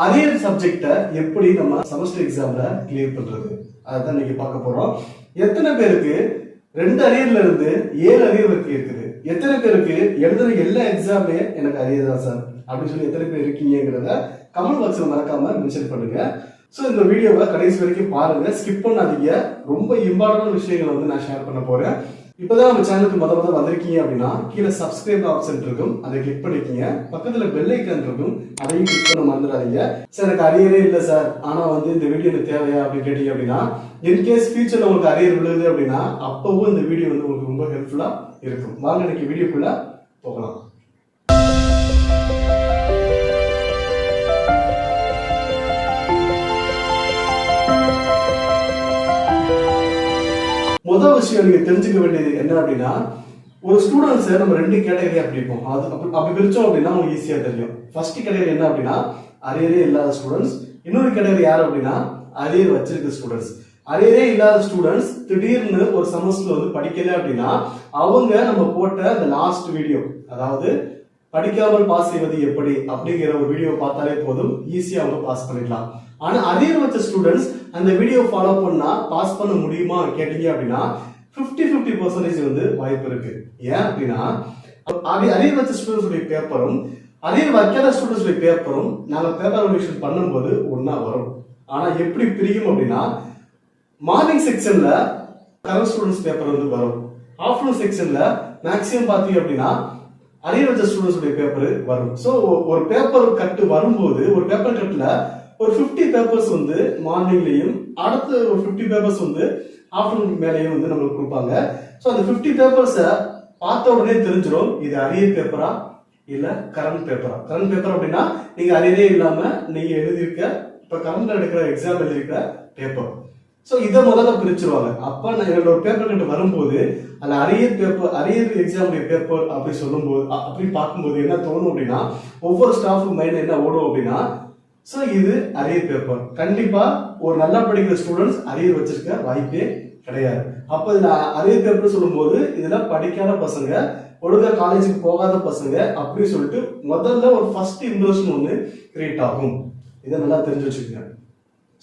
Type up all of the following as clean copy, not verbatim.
Arrear சப்ஜெக்டை எப்படி நம்ம செமஸ்டர் எக்ஸாம்ல கிளியர் பண்றது அதான் இன்னைக்கு பார்க்க போறோம். எத்தனை பேருக்கு 2 அரியர்ல இருந்து 7 அரியர் வரைக்கும் இருக்குது? எத்தனை பேருக்கு எழுதுற எல்லா எக்ஸாமே எனக்கு அரியர் தான் சார் அப்படின்னு சொல்லி எத்தனை பேர் இருக்கீங்கிறத கமெண்ட் பாக்ஸ்ல மறக்காம மென்ஷன் பண்ணுங்க. ஸோ இந்த வீடியோவை கடைசி வரைக்கும் பாருங்க, ஸ்கிப் பண்ணாதீங்க. ரொம்ப இம்பார்ட்டன்ட் விஷயங்களை வந்து நான் ஷேர் பண்ண போறேன். இப்போதான் நம்ம சேனலுக்கு முதல்ல வந்திருக்கீங்க அப்படின்னா கீழே சப்ஸ்கிரைப் ஆப்ஷன் இருக்கும், அதை கிளிக் பண்ணிக்கீங்க. பக்கத்துல பெல் ஐக்கான் இருக்கும், அதையும் கிளிக் பண்ண மறந்துடாதீங்க. சார் எனக்கு அரியரே இல்லை சார், ஆனா வந்து இந்த வீடியோ எனக்கு தேவையா அப்படின்னு கேட்டீங்க அப்படின்னா, இன்கேஸ் ஃபியூச்சர்ல உங்களுக்கு அரியர் விழுது அப்படின்னா அப்பவும் இந்த வீடியோ வந்து உங்களுக்கு ரொம்ப ஹெல்ப்ஃபுல்லா இருக்கும். வாங்க இன்னைக்கு வீடியோக்குள்ள போகலாம். முதல் விஷயம் நீங்க தெரிஞ்சுக்க வேண்டியது என்ன அப்படின்னா, ஒரு ஸ்டூடெண்ட்ஸை நம்ம 2 கேட்டகரியா பிரிப்போம். அப்படி பிரிச்சோம் அப்படின்னா உங்களுக்கு ஈஸியா தெரியும். ஃபர்ஸ்ட் கேட்டகரி என்ன அப்படின்னா அரியரே இல்லாத ஸ்டூடெண்ட்ஸ். இன்னொரு கேட்டகரி யார் அப்படின்னா அரியர் வச்சிருக்க ஸ்டூடெண்ட்ஸ். அரியரே இல்லாத ஸ்டூடெண்ட்ஸ் திடீர்னு ஒரு செமஸ்டர்ல வந்து படிக்கல அப்படின்னா அவங்க நம்ம போட்ட அந்த லாஸ்ட் வீடியோ, அதாவது படிக்காமல் பாஸ் செய்வது எப்படி அப்படிங்கிற ஒரு வீடியோ பார்த்தாலே போதும், ஈஸியா அவங்க பாஸ் பண்ணிடலாம். ஆனா அரியர் வச்ச ஸ்டூடெண்ட்ஸ் அந்த வீடியோ ஃபாலோ பண்ணா பாஸ் பண்ண முடியுமா கேட்டீங்க அப்படின்னா 50% வந்து வாய்ப்பு இருக்கு. ஏன் அப்படின்னா அரியர் வச்ச ஸ்டூடெண்ட்ஸ் பேப்பரும் அரியர் வைக்காத ஸ்டூடெண்ட்ஸ் பேப்பரும் நாங்க பேப்பர் ரிவிஷன் பண்ணும்போது ஒன்னா வரும். ஆனா எப்படி பிரியும் அப்படின்னா, மார்னிங் செக்ஷன்ல கரண்ட் ஸ்டூடெண்ட்ஸ் பேப்பர் வந்து வரும், ஆஃப்டர்நூன் செக்ஷன்ல மேக்ஸிமம் பாத்தீங்க அப்படின்னா அரியர் வச்ச ஸ்டூடெண்ட்ஸ் பேப்பர் வரும். ஸோ ஒரு பேப்பர் கட்டு வரும்போது ஒரு பேப்பர் கட்டுல ஒரு 50 பேப்பர்ஸ் வந்து மார்னிங்லயும் அடுத்த ஒரு 50 பேப்பர்ஸ் வந்து ஆஃப்டர்நூன் மேலேயும் வந்து நம்மளுக்கு கொடுப்பாங்க. ஸோ அந்த 50 பேப்பர்ஸை பார்த்த உடனே தெரிஞ்சிடும் இது அரியர் பேப்பரா இல்ல கரண்ட் பேப்பரா. கரண்ட் பேப்பர் அப்படின்னா நீங்க அரியரே இல்லாம நீங்க எழுதியிருக்க இப்ப கரண்ட் எடுக்கிற எக்ஸாம் எழுதியிருக்க பேப்பர். ஸோ இதை முதல்ல பிரிச்சிருவாங்க. அப்ப என்னோட ஒரு பேப்பர் கட்டு வரும்போது அந்த arrear paper, arrear exam paper அப்படி சொல்லும்போது அப்படி பார்க்கும்போது என்ன தோணும் அப்படின்னா, ஒவ்வொரு ஸ்டாஃபுக்கு மைண்ட் என்ன ஓடும் அப்படின்னா, ஸோ இது அரியர் பேப்பர். கண்டிப்பா ஒரு நல்லா படிக்கிற ஸ்டூடெண்ட்ஸ் அரியர் வச்சிருக்க வாய்ப்பே கிடையாது. அப்ப இதுல அரியர் பேப்பர் சொல்லும்போது இதுல படிக்காத பசங்க, ஒழுங்கா காலேஜுக்கு போகாத பசங்க அப்படி சொல்லிட்டு முதல்ல ஒரு ஃபர்ஸ்ட் இம்ப்ரெஷன் ஒன்று கிரியேட் ஆகும். இதை நல்லா தெரிஞ்சு வச்சுக்கோங்க.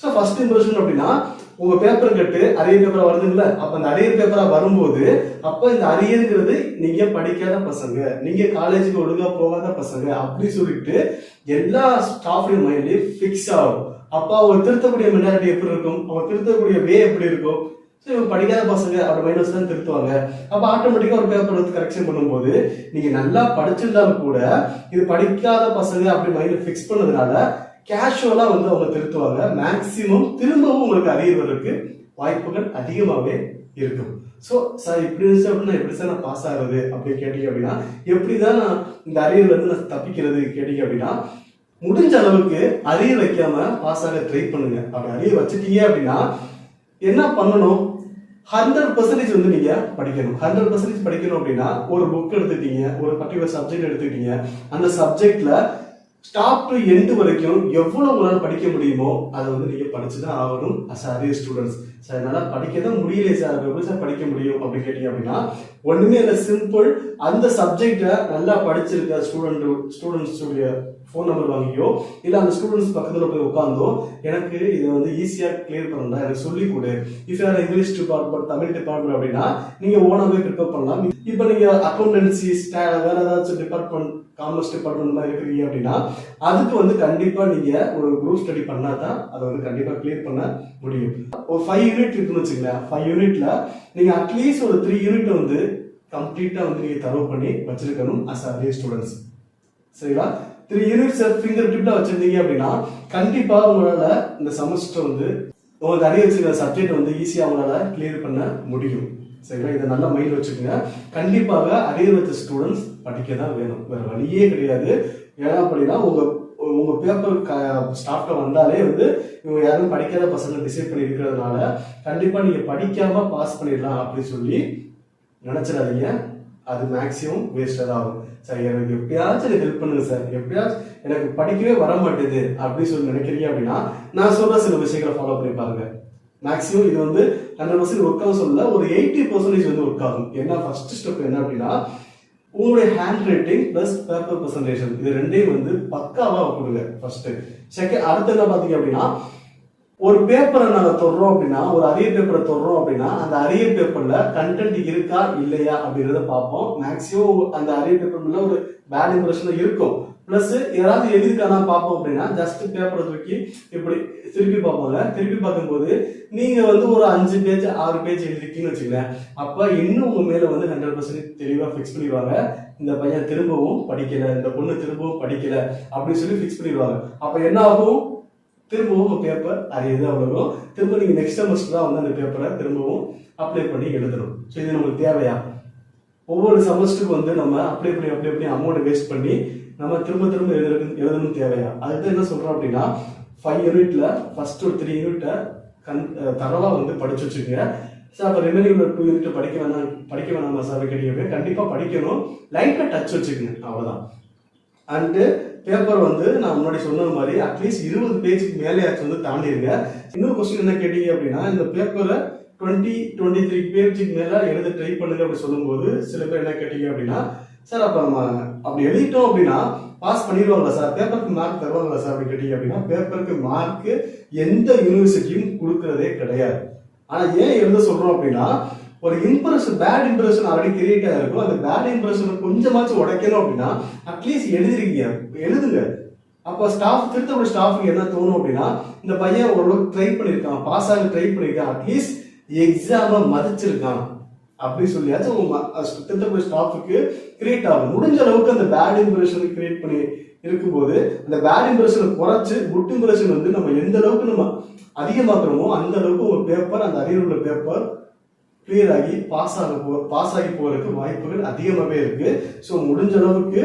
ஸோ ஃபர்ஸ்ட் இம்ப்ரெஷன் அப்படின்னா உங்க பேப்பர் கட்டு அரியர் பேப்பரா வருதுங்களா, அப்ப அந்த அரியர் பேப்பரா வரும்போது அப்ப இந்த அரியர்ங்கிறது நீங்க படிக்காத பசங்க, நீங்க காலேஜுக்கு ஒழுங்கா போகாத பசங்க அப்படி சொல்லிட்டு எல்லா ஸ்டாஃப்டையும் மைண்ட்லயும் ஃபிக்ஸ் ஆகும். அப்ப அவங்க திருத்தக்கூடிய மென்டாலிட்டி எப்படி இருக்கும், அவங்க திருத்தக்கூடிய வே எப்படி இருக்கும், ஸோ இவங்க படிக்காத பசங்க அப்படி மைனஸ் தான் திருத்துவாங்க. அப்ப ஆட்டோமேட்டிக்கா ஒரு பேப்பர் வந்து கரெக்ஷன் பண்ணும்போது நீங்க நல்லா படிச்சிருந்தாலும் கூட இது படிக்காத பசங்க அப்படி மைண்ட்ல ஃபிக்ஸ் பண்ணதுனால கேஷுவலா வந்து அவங்க திருத்துவாங்க. மேக்சிமம் திரும்பவும் உங்களுக்கு அரியர் வர்றதுக்கு வாய்ப்புகள் அதிகமாகவே இருக்கும். ஸோ சார் இப்படி இருந்துச்சு அப்படின்னா எப்படி சார் நான் பாஸ் ஆகுறது அப்படின்னு கேட்டீங்க அப்படின்னா, எப்படிதான் நான் இந்த அரியர்ல இருந்து நான் தப்பிக்கிறது கேட்டீங்க அப்படின்னா, முடிஞ்ச அளவுக்கு அரியர் வைக்காம பாஸ் ஆக ட்ரை பண்ணுங்க. அப்படி அரியர் வச்சுட்டீங்க அப்படின்னா என்ன பண்ணணும், 100% வந்து நீங்க படிக்கணும். 100% படிக்கணும் அப்படின்னா ஒரு புக் எடுத்துட்டீங்க, ஒரு பர்டிகுலர் சப்ஜெக்ட் எடுத்துக்கிட்டீங்க, அந்த சப்ஜெக்ட்ல ஸ்டார்ட் டு எண்ட் வரைக்கும் எவ்வளவு உங்களால் படிக்க முடியுமோ அதை வந்து நீங்க படிச்சுதான் ஆகணும். As arrear students. சார் என்னால படிக்கதான் முடியலையே சார், எப்படி சார் படிக்க முடியும் அப்படின்னு கேட்டீங்க அப்படின்னா ஒண்ணுமே இல்லை, சிம்பிள். அந்த சப்ஜெக்டை நல்லா படிச்சிருக்க ஸ்டூடெண்ட்ஸ் ஃபோன் நம்பர் வாங்கியோ இல்ல அந்த ஸ்டூடெண்ட்ஸ் பக்கத்துல போய் உட்காந்தோ எனக்கு இதை வந்து ஈஸியா கிளியர் பண்ணலாம் எனக்கு சொல்லி கொடு. இஃப் யார் இங்கிலீஷ் டிபார்ட்மெண்ட், தமிழ் டிபார்ட்மெண்ட் அப்படின்னா நீங்க ஓனாவே ப்ரிப்பேர் பண்ணலாம். இப்ப நீங்க அக்கௌண்டன்சி வேற ஏதாச்சும் டிபார்ட்மெண்ட், காமர்ஸ் டிபார்ட்மெண்ட் மாதிரி இருக்கிறீங்க அப்படின்னா அதுக்கு வந்து கண்டிப்பா நீங்க ஒரு குரூப் ஸ்டடி பண்ணாதான் அதை வந்து கண்டிப்பா கிளியர் பண்ண முடியும். ஒரு 5 யூனிட் இருக்குன்னு வச்சுக்கலாம். 5 யூனிட்ல நீங்க அட்லீஸ்ட் ஒரு 3 யூனிட் வந்து கம்ப்ளீட்டா வந்து நீங்க தரவு பண்ணி வச்சிருக்கணும் அஸ் அரியர் ஸ்டூடெண்ட்ஸ். சரிங்களா? 3 யூனிட்ஸ் ஃபிங்கர் டிப்ல வச்சிருந்தீங்க அப்படின்னா கண்டிப்பா உங்களால இந்த செமஸ்டர் வந்து உங்களுக்கு அரியர் வச்சிருக்கிற சப்ஜெக்ட் வந்து ஈஸியா உங்களால கிளியர் பண்ண முடியும். சரிங்களா? இதை நல்லா மைண்ட் வச்சுக்கோங்க. கண்டிப்பாக அரியர் வச்ச ஸ்டூடெண்ட்ஸ் படிக்க தான் வேணும், வேற வழியே கிடையாது. ஏன்னா அப்படின்னா உங்க பேப்பர் ஸ்டாஃப்ல வந்தாலே வந்து இவங்க யாரும் படிக்காத பசங்க டிசைட் பண்ணி இருக்கிறதுனால கண்டிப்பா நீங்க படிக்காம பாஸ் பண்ணிடலாம் அப்படி சொல்லி நினைச்சிடாதீங்க. அது மேக்சிமம் வேஸ்டா தான் ஆகும். சார் எனக்கு எப்பயாச்சும் எனக்கு ஹெல்ப் பண்ணுங்க சார், எப்பயாச்சும் எனக்கு படிக்கவே வர மாட்டேது அப்படின்னு சொல்லி நினைக்கிறீங்க அப்படின்னா நான் சொல்ற சில விஷயங்களை ஃபாலோ பண்ணி பாருங்க. மேக்ஸிமம் இது வந்து 100% ஒர்க் ஆகும் சொல்ல, ஒரு 80% வந்து ஒர்க் ஆகும். ஏன்னா ஃபர்ஸ்ட் ஸ்டெப் என்ன அப்படின்னா உங்களுடைய hand writing plus paper presentation இது ரெண்டையும் வந்து பக்காவா கொடுங்க ஃபர்ஸ்ட். செகண்ட் அடுத்து என்ன பாத்தீங்க அப்படின்னா, ஒரு பேப்பரை நாங்க தொடுறோம் அப்படின்னா, ஒரு அரியர் பேப்பரை தொடுறோம் அப்படின்னா அந்த அரியர் பேப்பர்ல கண்டென்ட் இருக்கா இல்லையா அப்படின்றத பார்ப்போம். மேக்சிமம் அந்த அரியர் பேப்பர்ல ஒரு பேட் இம்ப்ரெஷன் இருக்கும். பிளஸ் யாராவது எழுதிருக்கானா பார்ப்போம் அப்படின்னா ஜஸ்ட் பேப்பரை தூக்கி இப்படி திருப்பி பார்ப்போங்க. திருப்பி பார்க்கும்போது நீங்க வந்து ஒரு 5 பேஜ் 6 பேஜ் எழுதிருக்கீங்கன்னு வச்சுக்கலேன், அப்ப இன்னும் உங்க மேல வந்து 100% தெளிவா ஃபிக்ஸ் பண்ணிடுவாங்க. இந்த பையன் திரும்பவும் படிக்கல, இந்த பொண்ணு திரும்பவும் படிக்கல அப்படின்னு சொல்லி ஃபிக்ஸ் பண்ணிடுவாங்க. அப்ப என்ன ஆகும், திரும்பவும் பேப்பர் அரியது அவ்வளோ, திரும்ப நீங்க நெக்ஸ்ட் செமஸ்டர் தான் வந்து அந்த பேப்பரை திரும்பவும் அப்ளை பண்ணி எழுதணும். ஸோ இது நமக்கு தேவையா? ஒவ்வொரு செமஸ்டருக்கு வந்து நம்ம அப்ளை பண்ணி அமௌண்ட் வேஸ்ட் பண்ணி நம்ம திரும்ப திரும்ப எழுதணும் தேவையா? அதுதான் என்ன சொல்றோம் அப்படின்னா, 5 யூனிட்ல ஃபர்ஸ்ட் ஒரு 3 யூனிட்டை தரவா வந்து படிச்சு வச்சுக்கோங்க. சார் அப்போ ரிமைனிங் ஒரு 2 யூனிட் படிக்க வேணாமா சார் கேட்டீங்க? கண்டிப்பா படிக்கணும், லைட்டா டச் வச்சுக்கோங்க, அவ்வளவுதான். அண்டு பேப்பர் வந்து நான் முன்னாடி சொன்ன மாதிரி அட்லீஸ்ட் 20 பேஜுக்கு மேலேயாச்சும் வந்து தாண்டிடுங்க. இன்னொரு கொஸ்டின் என்ன கேட்டீங்க அப்படின்னா, இந்த பேப்பரை 23 பேஜுக்கு மேல எழுத ட்ரை பண்ணுங்க அப்படி சொல்லும்போது சில பேர் என்ன கேட்டீங்க அப்படின்னா, சார் அப்ப நம்ம அப்படி எழுதிட்டோம் அப்படின்னா பாஸ் பண்ணிடுவாங்களா சார், பேப்பருக்கு மார்க் தருவாங்களா சார் அப்படின்னு கேட்டீங்க அப்படின்னா, பேப்பருக்கு மார்க் எந்த யூனிவர்சிட்டியும் கொடுக்கறதே கிடையாது. ஆனா ஏன் எழுத சொல்றோம் அப்படின்னா, ஒரு impression bad impression already create ஆயிருக்கும். அந்த பேட் இம்ப்ரெஷனை கொஞ்சமாச்சும் உடைக்கணும் அப்படின்னா அட்லீஸ்ட் எழுதுங்க. அப்போ திருத்தப்பட்ட ஸ்டாஃபுக்கு என்ன தோணும் அப்படின்னா, இந்த பையன் ஓரளவுக்கு ட்ரை பண்ணியிருக்கான், பாஸ் ஆக ட்ரை பண்ணியிருக்கான், அட்லீஸ்ட் எக்ஸாமை மதிச்சிருக்கான் அப்படி சொல்லியாச்சும் திருத்தப்பட்ட ஸ்டாஃபுக்கு கிரியேட் ஆகும். முடிஞ்ச அளவுக்கு அந்த பேட் இம்ப்ரெஷன் கிரியேட் பண்ணி இருக்கும்போது அந்த பேட் இம்ப்ரெஷனை குறைச்சு குட் இம்ப்ரெஷன் வந்து நம்ம எந்த அளவுக்கு நம்ம அதிகமாக்குறோமோ அந்த அளவுக்கு உங்க பேப்பர், அந்த அரியர் உள்ள பேப்பர் கிளியர் ஆகி பாஸ் ஆகி போறதுக்கு வாய்ப்புகள் அதிகமாகவே இருக்கு. ஸோ முடிஞ்ச அளவுக்கு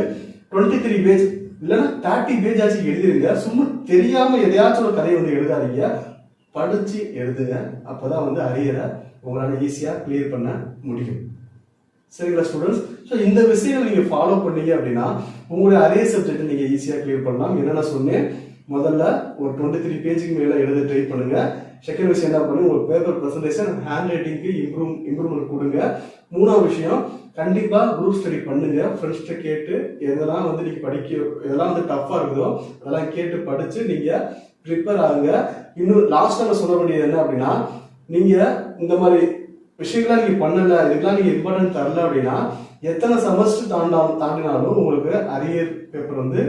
23 பேஜ் இல்லைன்னா 30 பேஜ் ஆச்சு எழுதிருங்க. சும்மா தெரியாம எதையாச்சும் ஒரு கதையை வந்து எழுதாதீங்க, படிச்சு எழுதுங்க. அப்பதான் வந்து அரியரை உங்களால ஈஸியா கிளியர் பண்ண முடியும். சரிங்களா ஸ்டூடெண்ட்ஸ்? ஸோ இந்த விஷயங்களை நீங்க ஃபாலோ பண்ணீங்க அப்படின்னா உங்களுடைய அரியர் சப்ஜெக்ட் நீங்க ஈஸியா கிளியர் பண்ணலாம். என்னென்ன சொன்னேன், முதல்ல ஒரு 23 பேஜுக்கு மேல எழுத ட்ரை பண்ணுங்க. செகண்ட் விஷயம் என்ன பண்ணுங்க, உங்க பேப்பர் பிரசன்டேஷன் ஹேண்ட் ரைட்டிங்க்கு இம்ப்ரூவ்மெண்ட் கொடுங்க. மூணாவது விஷயம், கண்டிப்பா குரூப் ஸ்டடி பண்ணுங்க. ஃப்ரெண்ட்ஸ்கிட்ட கேட்டு எதெல்லாம் வந்து நீங்க எதெல்லாம் வந்து டஃபா இருக்குதோ அதெல்லாம் கேட்டு படிச்சு நீங்க ப்ரிப்பேர் ஆகுங்க. இன்னும் லாஸ்ட் நம்ம சொல்ல வேண்டியது என்ன அப்படின்னா, நீங்க இந்த மாதிரி விஷயங்கள்லாம் நீங்க பண்ணல, இதுக்கெல்லாம் நீங்க இம்பார்ட்டன்ட் தரல அப்படின்னா எத்தனை செமஸ்டர் தாண்டினாலும் உங்களுக்கு அரியர் பேப்பர் வந்து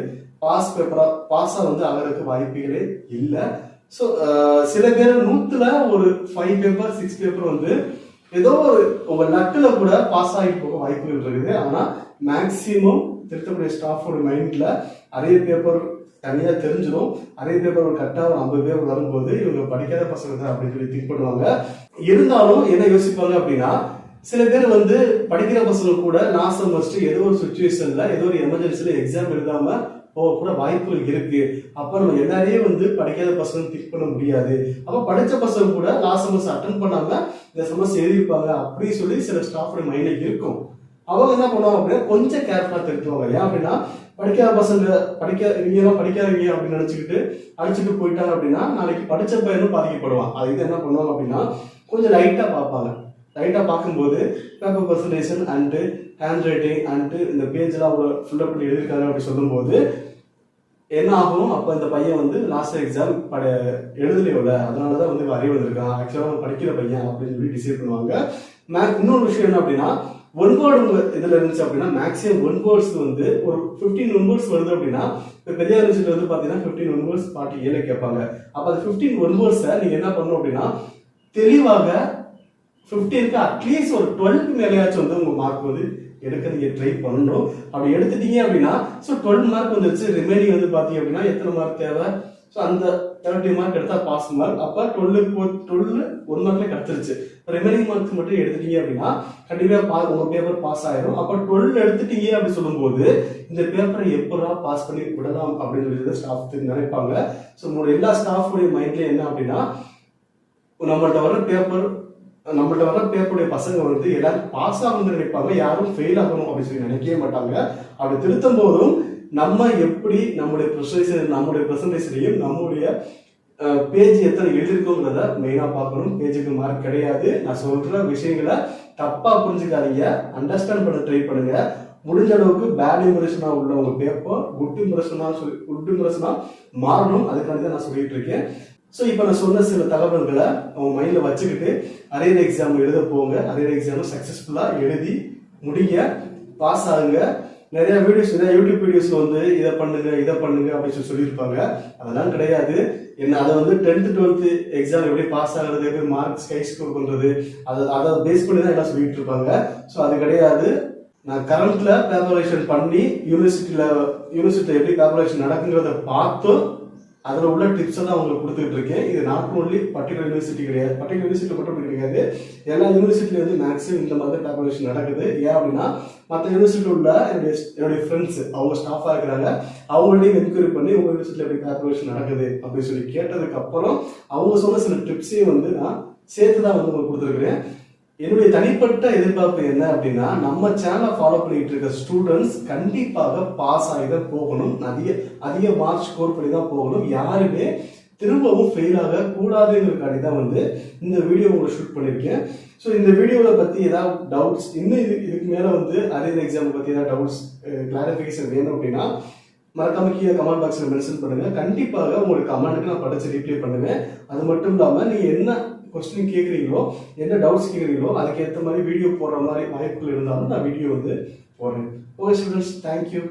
பாஸா வந்து ஆகிறதுக்கு வாய்ப்புகளே இல்லை. ஸோ சில பேர் 100ல ஒரு 5 பேப்பர் 6 பேப்பர் வந்து ஏதோ ஒரு உங்க லக்கில் கூட பாஸ் ஆகி போக வாய்ப்புகள் இருக்குது. ஆனா மேக்சிமம் திருத்தக்கூடிய ஸ்டாஃபோட மைண்ட்ல அரியர் பேப்பர் தனியா தெரிஞ்சிடும். அரியர் பேப்பர் ஒரு கரெக்டா 50 பேப்பர் வரும்போது இவங்க படிக்காத பசங்க தான் அப்படின்னு சொல்லி திங்க் பண்ணுவாங்க. இருந்தாலும் என்ன யோசிப்பாங்க அப்படின்னா, சில பேர் வந்து படிக்கிற பசங்க கூட லாஸ்ட் செமஸ்டர் ஏதோ ஒரு சுச்சுவேஷன்ல ஏதோ ஒரு எமர்ஜென்சில எக்ஸாம் எழுதாம போக கூட வாய்ப்புகள் இருக்கு. அப்ப நம்ம எல்லாரையும் வந்து படிக்காத பசங்க திங்க் பண்ண முடியாது. அப்ப படிச்ச பசங்க கூட லாஸ்ட் செமஸ்டர் அட்டன் பண்ணாம இந்த செமஸ்டர் எழுதிருப்பாங்க அப்படின்னு சொல்லி சில ஸ்டாஃபோட மைண்ட்ல இருக்கும். அவங்க என்ன பண்ணுவாங்க அப்படின்னா கொஞ்சம் கேர்ஃபுல்லா திருத்துவாங்க. ஏன் அப்படின்னா, படிக்காத பசங்க இவங்க படிக்காதீங்க அப்படின்னு நினைச்சுக்கிட்டு அழைச்சிட்டு போயிட்டாங்க அப்படின்னா நாளைக்கு படிச்ச பையனும் பாதிக்கப்படுவான். அதுக்கு என்ன பண்ணுவாங்க அப்படின்னா கொஞ்சம் லைட்டா பார்ப்பாங்க. லைட்டா பார்க்கும்போது paper presentation and hand writing and இந்த பேஜ்லாம் அவ்வளோ ஃபில்அப் பண்ணி எழுதிருக்காங்க அப்படி சொல்லும்போது என்ன ஆகும், அப்போ இந்த பையன் வந்து லாஸ்ட் எக்ஸாம் எழுதலையோல அதனாலதான் வந்து அறிவு வந்திருக்கான், ஆக்சுவலாக அவன் படிக்கிற பையன் அப்படின்னு சொல்லி டிசைட் பண்ணுவாங்க. இன்னொரு விஷயம் என்ன அப்படின்னா, ஒன் வேர்டு இதுல இருந்துச்சு அப்படின்னா மேக்ஸிமம் ஒன் வேர்ட்ஸ் வந்து ஒரு 15 ஒன் வேர்ட்ஸ் வருது அப்படின்னா, இப்போ பெரிய யூனிவர்சிட்டி வந்து பாத்தீங்கன்னா 15 ஒன் வேர்ட்ஸ் பார்ட் ஏல கேட்பாங்க. அப்ப அது 15 ஒன் வேர்ட்ஸை நீங்க என்ன பண்ணணும் அப்படின்னா தெளிவாக 15க்கு அட்லீஸ்ட் ஒரு 12க்கு மேலேயாச்சும் வந்து உங்க மார்க் வந்து எடுக்க நீங்க ட்ரை பண்ணணும். அப்படி எடுத்துட்டீங்க அப்படின்னா 12 மார்க் வந்துருச்சு. ரிமைனிங் வந்து பாத்தீங்க அப்படின்னா எத்தனை மார்க் தேவை, ஸோ அந்த 30 மார்க் எடுத்தா பாஸ் மார்க். அப்ப 12 1 மார்க்ல கிடைச்சிருச்சு. ரிமைனிங் மார்க்ஸ் மட்டும் எடுத்துட்டீங்க அப்படின்னா கண்டிப்பா உங்க பேப்பர் பாஸ் ஆயிரும். அப்ப 12 எடுத்துட்டீங்க அப்படின்னு சொல்லும்போது இந்த பேப்பரை எப்படா பாஸ் பண்ணி விடலாம் அப்படின்னு சொல்லி ஸ்டாஃப் நினைப்பாங்க. ஸோ உங்களோட எல்லா ஸ்டாஃபோடைய மைண்ட்ல என்ன அப்படின்னா, நம்மள்ட்ட வர பேப்பருடைய பசங்க வந்து எல்லாரும் பாஸ் ஆகணும்னு நினைப்பாங்க, யாரும் ஃபெயில் ஆகணும் அப்படின்னு சொல்லி நினைக்கவே மாட்டாங்க. அப்படி திருத்தும் போதும் நம்ம எப்படி நம்முடைய பிரசன்டேஷனையும் நம்முடைய பேஜ் எத்தனை எழுதிருக்கோங்கிறத மெயினா பார்க்கணும். பேஜுக்கு மார்க் கிடையாது. நான் சொல்ற விஷயங்களை தப்பா புரிஞ்சுக்காதீங்க, அண்டர்ஸ்டாண்ட் பண்ண ட்ரை பண்ணுங்க. முடிஞ்ச அளவுக்கு பேட் இம்ப்ரெஷனா உள்ள உங்க பேப்பர் குட் இம்ப்ரெஷனா மாறணும். அதுக்காண்டி தான் நான் சொல்லிட்டு இருக்கேன். ஸோ இப்போ நான் சொன்ன சில தகவல்களை அவங்க மைண்டில் வச்சுக்கிட்டு அரியர் எக்ஸாம் எழுத போங்க. அரியர் எக்ஸாம் சக்ஸஸ்ஃபுல்லாக எழுதி முடிங்க, பாஸ் ஆகுங்க. நிறைய வீடியோஸ், நிறைய யூடியூப் வீடியோஸ்ல வந்து இதை பண்ணுங்க அப்படின்னு சொல்லியிருப்பாங்க. அதெல்லாம் கிடையாது. என்ன அதை வந்து 10th 12th எக்ஸாம் எப்படி பாஸ் ஆகுறது, மார்க் ஸ்கை ஸ்கோர் பண்றது, அதை பேஸ் பண்ணி தான் எல்லாம் சொல்லிட்டு இருப்பாங்க. ஸோ அது கிடையாது. நான் கரண்ட்ல பேப்பரேஷன் பண்ணி யூனிவர்சிட்டியில எப்படி பேப்பரேஷன் நடக்குங்கிறத பார்த்தும் அதில் உள்ள டிப்ஸை தான் உங்களுக்கு கொடுத்துட்டு இருக்கேன். இது நாட் ஓன்லி பர்டிகுலர் யூனிவர்சிட்டி கிடையாது, பர்டிகுலர் யூனிவர்சிட்டி மட்டும் கிடையாது, எல்லா யூனிவர்சிட்டியில வந்து மேக்ஸிமம் இந்த மாதிரி பேப்பரேஷன் நடக்குது. ஏன் அப்படின்னா மற்ற யூனிவர்சிட்டியில் உள்ள என்னுடைய ஃப்ரெண்ட்ஸ் அவங்க ஸ்டாஃபாக இருக்கிறாங்க, அவங்கள்டையும் என்கொயரி பண்ணி உங்கள் யூனிவர்சிட்டியில் எப்படி பேப்பரேஷன் நடக்குது அப்படின்னு சொல்லி கேட்டதுக்கு அப்புறம் அவங்க சொன்ன சில டிப்ஸையும் வந்து நான் சேர்த்து தான் வந்து உங்களுக்கு கொடுத்துருக்கிறேன். என்னுடைய தனிப்பட்ட எதிர்பார்ப்பு என்ன அப்படின்னா, நம்ம சேனலை ஃபாலோ பண்ணிட்டு இருக்க ஸ்டூடெண்ட்ஸ் கண்டிப்பாக பாஸ் ஆகி தான் போகணும், அதிக மார்க் ஸ்கோர் பண்ணி தான் போகணும். யாருமே திரும்பவும் ஃபெயில் ஆக கூடாதுங்கிறதுக்காண்டி தான் வந்து இந்த வீடியோ உங்களுக்கு ஷூட் பண்ணியிருக்கேன். ஸோ இந்த வீடியோவில் பற்றி ஏதாவது டவுட்ஸ், இன்னும் இதுக்கு மேலே வந்து அரியர் எக்ஸாம் பற்றி ஏதாவது டவுட்ஸ் கிளாரிஃபிகேஷன் வேணும் அப்படின்னா மறக்காம கீழே கமெண்ட் பாக்ஸில் மென்ஷன் பண்ணுங்க. கண்டிப்பாக உங்களுக்கு கமெண்ட்டுக்கு நான் படிச்சு ரிப்ளை பண்ணுவேன். அது மட்டும் இல்லாமல் நீங்கள் என்ன கொஸ்டின் கேட்குறீங்களோ, என்ன டவுட்ஸ் கேட்குறீங்களோ, அதுக்கேற்ற மாதிரி வீடியோ போடுற மாதிரி வாய்ப்புகள் இருந்தாலும் நான் வீடியோ வந்து போடுறேன். Okay students, thank you.